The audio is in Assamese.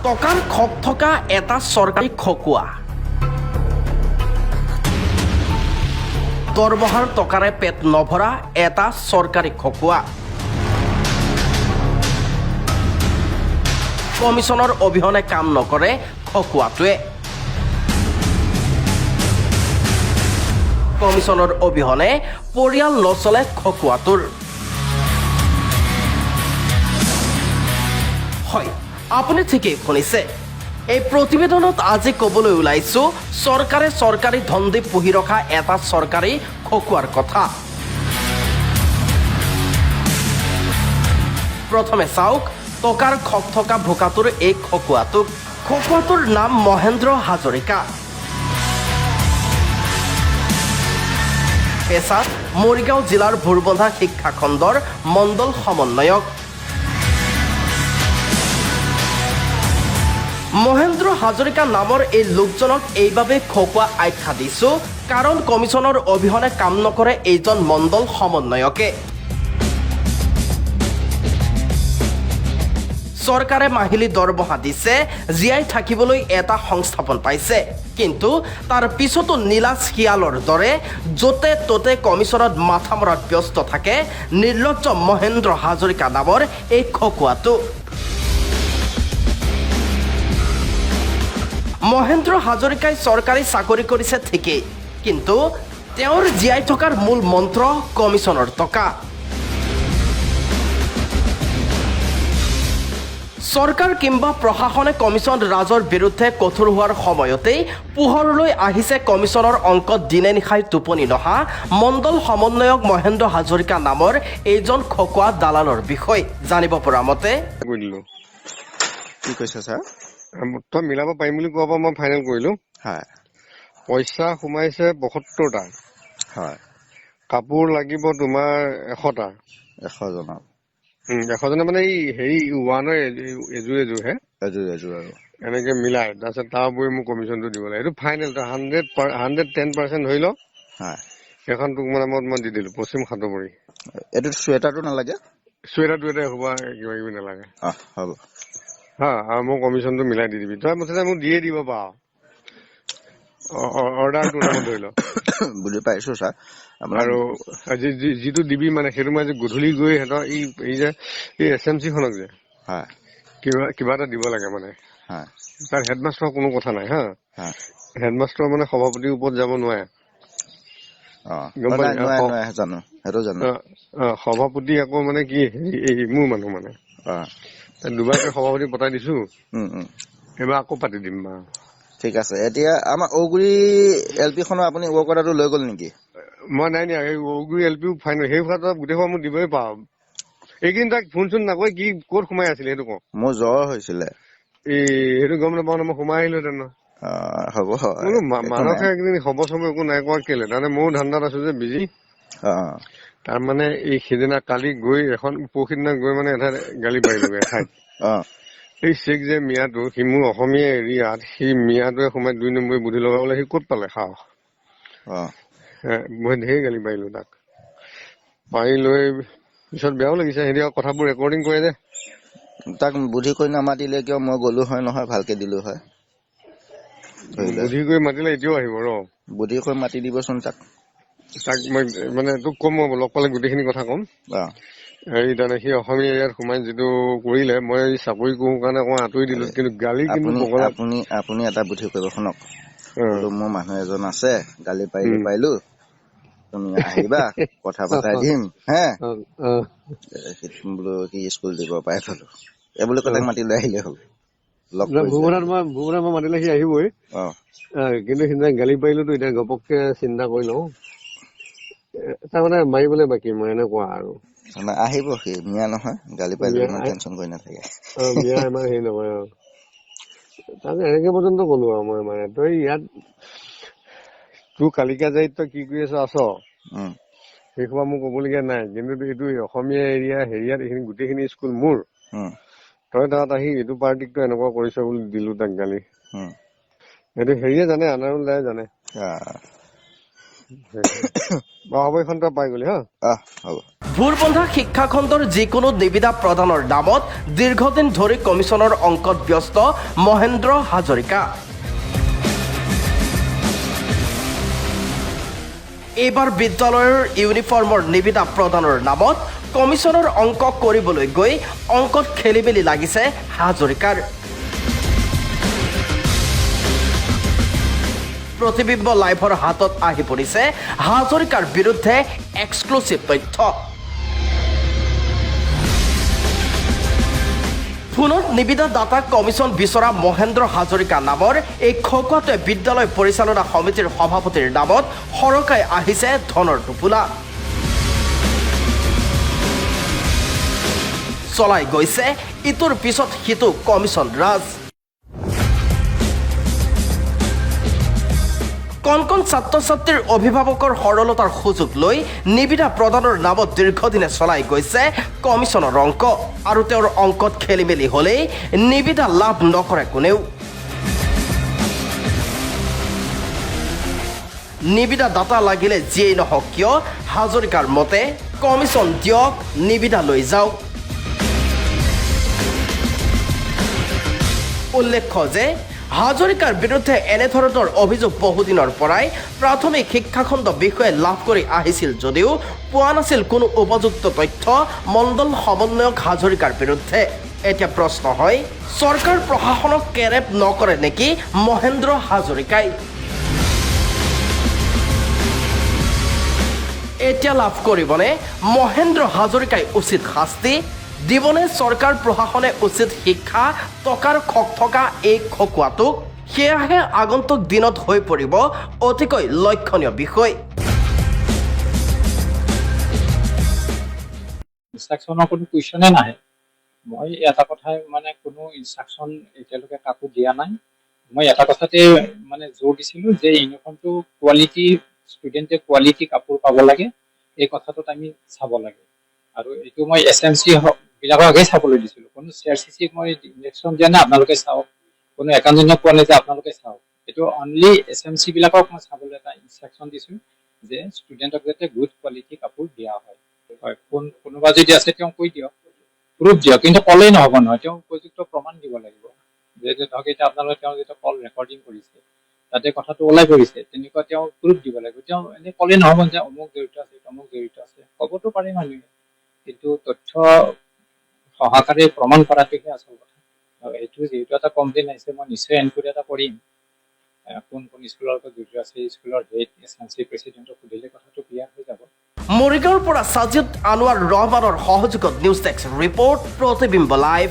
টকাৰ খক থকা এটা চৰকাৰী খকুৱা দৰমহাৰ টকাৰে পেট নভৰা এটা চৰকাৰী খকুৱা কমিছনৰ অবিহনে কাম নকৰে খকুৱাটোৱে কমিছনৰ অবিহনে পৰিয়াল নচলে খকুৱাটোৰ হয় আপুনি ঠিকেই শুনিছে এই প্ৰতিবেদনত আজি ক'বলৈ ওলাইছো চৰকাৰে চৰকাৰী ধন দি পুহি ৰখা এটা চৰকাৰী খকুৱাৰ কথা প্ৰথমে চাওক টকাৰ খক থকা ভোকাটোৰ এই খকুৱাটোৰ নাম মহেন্দ্ৰ হাজৰিকা পেছাত মৰিগাঁও জিলাৰ ভোৰবন্ধা শিক্ষা খণ্ডৰ মণ্ডল সমন্বয়ক মহেন্দ্ৰ হাজৰিকা নামৰ এই লোকজনক এইভাবে খকুৱা আখ্যা দিছো কাৰণ কমিছনৰ অবিহনে কাম নকৰে এইজন মণ্ডল সমন্বয়কে চৰকাৰে মাহিলী দৰমহা দিছে জীয়াই থাকিবলৈ এটা সংস্থাপন পাইছে কিন্তু তাৰ পিছতো নীলাজ শিয়ালৰ দৰে য'তে ত'তে কমিছনত মাথা মৰাত ব্যস্ত থাকে নিৰ্লজ্জ মহেন্দ্ৰ হাজৰিকা নামৰ এই খকুৱাটো মহেন্দ্ৰ হাজৰিকাই চৰকাৰী চাকৰি কৰিছে ঠিকেই কিন্তু তেওঁৰ জীয়াই থকাৰ মূল মন্ত্ৰ কমিছনৰ টকা চৰকাৰ কিংবা প্ৰশাসনে কমিছন ৰাজৰ বিৰুদ্ধে কঠোৰ হোৱাৰ সময়তেই পোহৰলৈ আহিছে কমিছনৰ অংকত দিনে নিশাই টোপনি নহা মণ্ডল সমন্বয়ক মহেন্দ্ৰ হাজৰিকা নামৰ এইজন খকুৱা দালালৰ বিষয় জানিব পৰা মতে কি কৈছে ছাৰ তই মিলাব পাৰিম বুলি কোৱাৰ পৰা মই ফাইনেল কৰিলো হয় পইচা সোমাইছে ৭২টা হয় কাপোৰ লাগিব তোমাৰ ১০০টা ১০০ জনক ১০০ জনে মানে এই হেৰি ওৱানৰ এযোৰ হে এযোৰ আৰু এনেকে মিলাই তাৰপিছত তাৰ উপৰি মোক কমিশ্যনটো দিব লাগে এইটো ফাইনেল 110% ধৰি লওক হয় সেইখন তোক মানে মই দি দিলো পশ্চিম সাতপৰি এইটো চুৱেটাৰটো নালাগে চুৱেটাৰটো এটা হ'ব কিবা কিবি নালাগে হ'ব হা আৰু মই কমিশ্যনটো মিলাই দি দিবি তই মুঠতে মোক দিয়ে দিব পাৰ অৰ্ডাৰটো নামত ধৰি ল বুজি পাইছো ছাৰ আৰু যিটো দিবি মানে সেইটো মই গধূলি গৈ সিহঁতৰ এই যে এই SMC খনক যে হয় কিবা এটা দিব লাগে মানে হয় তাৰ হেডমাষ্টাৰৰ কোনো কথা নাই হা হয় হেডমাষ্টাৰ মানে সভাপতিৰ ওপৰত যাব নোৱাৰে জানো সেইটো জানো সভাপতি আকৌ মানে কি এই মোৰ মানুহ মানে দুবাৰকে সভাপতি পতাই দিছো এইবাৰ আকৌ পাতি দিম বা ঠিক আছে এতিয়া আমাৰ ঔগুৰি LP খনৰ আপুনি ৱৰ্ক অৰ্ডাৰটো লৈ গ'ল নেকি মই নাই নিয়া এই ঔগুৰি LP ফাইনেল সেই কথা গোটেই সময় মোক দিবই পাৰ এইকেইদিন তাক ফোন চোন নকৰি কি ক'ত সোমাই আছিলে সেইটো কওঁ মোৰ জ্বৰ হৈছিলে সেইটো গম নাপাওঁ ন মই সোমাই আহিলো তেনে হ'ব মানসে একদিন খবৰ চবৰ একো নাই কোৱা কেলে তাৰমানে ময়ো ধান্দাত আছো যে বিজি তাৰমানে এই সিদিনা কালি গৈ এখন পৰহিদিনা গৈ মানে এটা গালি পাৰিলোগে এঠাইত এই চেক যে মিয়াটো সি মোৰ অসমীয়া এৰিয়াত সি মিয়াটোৱে সোমাই 2 নম্বৰ বুদ্ধি লগাবলৈ সি ক'ত পালে সাহস মই ঢেৰ গালি পাৰিলো তাক পাৰি লৈ পিছত বেয়াও লাগিছে সিহঁতি কথাবোৰ ৰেকৰ্ডিং কৰে যে তাক বুদ্ধি কৰি নামাতিলে কিয় মই গলো হয় নহয় ভালকে দিলো হয় বুদ্ধি কৰি মাতিলে এতিয়াও আহিব বুদ্ধি কৰি মাতি দিবচোন তাক মই মানে তোক কম মই লগ পালে গোটেইখিনি কথা কম হেৰি তাৰমানে সি অসমীয়া এৰিয়াত সোমাই যিটো কৰিলে মই চাকৰি কৰো কাৰণে অকণ আঁতৰি দিলো কিন্তু গালি কিন্তু আপুনি এটা বুদ্ধি কৰিব শুনক বোলো মোৰ মানুহ এজন আছে গালি পাৰিলো তুমি আহিবা কথা পতাই দিম হে বোলো কি স্কুল দিব পাই থলো এই বুলি কথাক মাতি লৈ আহিলে হ'ল ভূৱনাত মই মাতিলে সি আহিবই কিন্তু সিদিনা গালি পাৰিলোতো এতিয়া ঘপককে চিন্তা কৰি লওঁ তাৰমানে মাৰিবলৈ বাকী মই এনেকুৱা আৰু আহিব সি মিয়া নহয় গালি পাৰিলে ইমান টেনচন কৰি নাথাকে মিয়া ইমান হেৰি নকৰে তাৰমানে এনেকে পৰ্যন্ত কলো আৰু মই মানে তই ইয়াত তোৰ কালিকা জাৰিত তই কি কৰি আছ সেই সময় মোক কবলগীয়া নাই কিন্তু এইটো অসমীয়া এৰিয়া হেৰিয়াত এইখিনি গোটেইখিনি স্কুল মোৰ তই তাত আহি এইটো পাৰ্টিকটো এনেকুৱা কৰিছ বুলি দিলো তাক গালি সেইটো হেৰিয়ে জানে আনাৰুল দায়ে জানে হ'ব এইখন তই পাই গলি হা হ'ব ভোৰবন্ধা শিক্ষাখণ্ডৰ যিকোনো নিবিদা প্ৰদানৰ নামত দীৰ্ঘদিন ধৰি কমিছনৰ অংকত ব্যস্ত মহেন্দ্ৰ হাজৰিকা। এইবাৰ বিদ্যালয়ৰ ইউনিফৰ্মৰ নিবিদা প্ৰদানৰ নামত কমিছনৰ অংক কৰিবলৈ গৈ অংকত খেলিমেলি লাগিছে হাজৰিকাৰ। প্ৰতিবিম্ব লাইভৰ হাতত আহি পৰিছে হাজৰিকাৰ বিৰুদ্ধে এক্সক্লুচিভ তথ্য। ফোনত নিবিদা দাতা কমিছন বিচৰা মহেন্দ্ৰ হাজৰিকা নামৰ এই খকুৱাটোৱে বিদ্যালয় পৰিচালনা সমিতিৰ সভাপতিৰ নামত সৰকাই আহিছে ধনৰ টোপোলা। চলাই গৈছে ইটোৰ পিছত সিটো কমিছন ৰাজ। কণ কণ ছাত্ৰ ছাত্ৰীৰ অভিভাৱকৰ সৰলতাৰ সুযোগ লৈ নিবিদা প্ৰদানৰ নামত দীৰ্ঘদিনে চলাই গৈছে কমিছনৰ অংক। আৰু তেওঁৰ অংকত খেলি মেলি হ'লেই নিবিদা লাভ নকৰে কোনেও। নিবিদা দাতা লাগিলে যিয়েই নহওক কিয় হাজৰিকাৰ মতে কমিছন দিয়ক, নিবিদা লৈ যাওক। উল্লেখ্য যে হাজৰিকাৰ বিৰুদ্ধে এনেধৰণৰ অভিযোগ বহুদিনৰ পৰাই প্ৰাথমিক শিক্ষাখণ্ড বিষয়ে লাভ কৰি আহিছিল যদিও পোৱা নাছিল কোনো উপযুক্ত তথ্য মণ্ডল সমন্বয়ক হাজৰিকাৰ বিৰুদ্ধে। এতিয়া প্ৰশ্ন হয়, চৰকাৰ প্ৰশাসনক কেৰেপ নকৰে নেকি মহেন্দ্ৰ হাজৰিকাই? এতিয়া লাভ কৰিবনে মহেন্দ্ৰ হাজৰিকাই উচিত শাস্তি? দিবনে চৰকাৰ প্ৰশাসনে উচিত শিক্ষা টকাৰ খক থকা এই খকুৱাটোক? সেয়াহে আগন্তুক দিনত হৈ পৰিব অতিকৈ লক্ষণীয় বিষয়। ইনষ্ট্ৰাকশ্যনৰ কোনো কুৱেশ্যনে নাহে। মই এটা কথাই কোনো ইনষ্ট্ৰাকশ্যন এতিয়ালৈকে কাকো দিয়া নাই। মই এটা কথাতে জোৰ দিছিলোঁ যে ইউনিফৰ্মটো কোৱালিটি, ষ্টুডেণ্টে কোৱালিটি কাপোৰ পাব লাগে, এই কথাটোত আমি চাব লাগে। আৰু এইটো মই SMC বিলাককে চাবলৈ দিছিলোঁ। কোনো CRCCক মই ইনষ্ট্ৰাকশ্যন দিয়া নাই আপোনালোকে চাওক, কোনো একাডেমিক কোৱা নাই যে আপোনালোকে চাওক। এইটো অনলি SMC বিলাকক মই চাবলৈ এটা ইনষ্ট্ৰাকশ্যন দিছোঁ যে ষ্টুডেণ্টক যাতে গুড কোৱালিটি কাপোৰ দিয়া হয়। কোনোবা যদি আছে তেওঁ কৈ দিয়ক, প্ৰুফ দিয়ক, কিন্তু ক'লেই নহ'ব নহয়, তেওঁ উপযুক্ত প্ৰমাণ দিব লাগিব। যে ধৰক এতিয়া আপোনালোকে তেওঁ যেতিয়া কল ৰেকৰ্ডিং কৰিছে তাতে কথাটো ওলাই পৰিছে, তেনেকুৱা তেওঁ প্ৰুফ দিব লাগিব। তেওঁ এনেই ক'লেই নহ'ব যে অমুক জড়িত আছে, তমুক জড়িত আছে, ক'বতো পাৰে মানুহে, কিন্তু তথ্য সহকাৰে প্ৰমাণ কৰাটোহে আচল কথা। আৰু এইটো যিহেতু এটা কমপ্লেইন আহিছে, মই নিশ্চয় এনকুৱাৰী এটা কৰিম। কোন কোন স্কুলৰ লগত জড়িত আছে, স্কুলৰ হেড SMC প্ৰেচিডেণ্টক সুধিলে কথাটো ক্লিয়াৰ হৈ যাব। মৰিগাঁৱৰ পৰা সাজিদ আনোৱাৰ ৰহমানৰ সহযোগত নিউজ ডেস্ক ৰিপৰ্ট, প্ৰতিবিম্ব লাইভ।